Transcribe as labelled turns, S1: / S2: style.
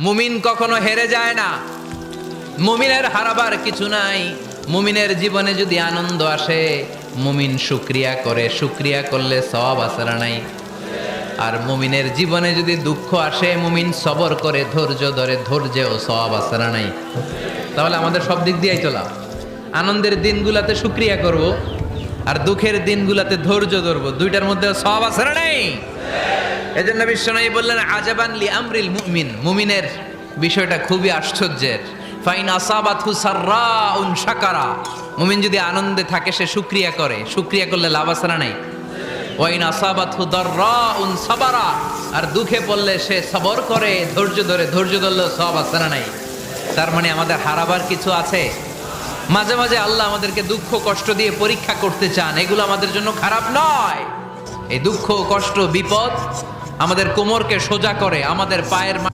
S1: মুমিন কখনো হেরে যায় না। মুমিনের হারাবার কিছু নাই। মুমিনের জীবনে যদি আনন্দ আসে, মুমিন শুকরিয়া করে, শুকরিয়া করলে সওয়াব আছে না নাই? আর মুমিনের জীবনে যদি দুঃখ আসে, মুমিন সবর করে, ধৈর্য ধরে, ধৈর্যেও সওয়াব আছে না নাই? তাহলে আমাদের সব দিক দিয়েই চলা। আনন্দের দিনগুলাতে শুকরিয়া করব, আর দুঃখের দিনগুলাতে ধৈর্য ধরবো। দুইটার মধ্যে সওয়াব আছে না নাই? এজন্য বিশ্বনবী বললেন, আজাবান লি আমরিল মুমিন, মুমিনের বিষয়টা খুবই আশ্চর্যের। ফাইন আসাবাতহু সাররাউন শাকারা, মুমিন যদি আনন্দে থাকে সে শুকরিয়া করে, শুকরিয়া করলে লাভ আছে না নাই? ওয়াইন আসাবাতহু দাররাউন সাবারা, আর দুঃখে পড়লে সে সবর করে, ধৈর্য ধরে, ধৈর্য ধরলে সওয়াব আছে না নাই? তার মানে আমাদের হারাবার কিছু আছে। মাঝে মাঝে আল্লাহ আমাদেরকে দুঃখ কষ্ট দিয়ে পরীক্ষা করতে চান, এগুলো আমাদের জন্য খারাপ নয়। এই দুঃখ কষ্ট বিপদ আমাদের কোমরকে সোজা করে, আমাদের পায়ের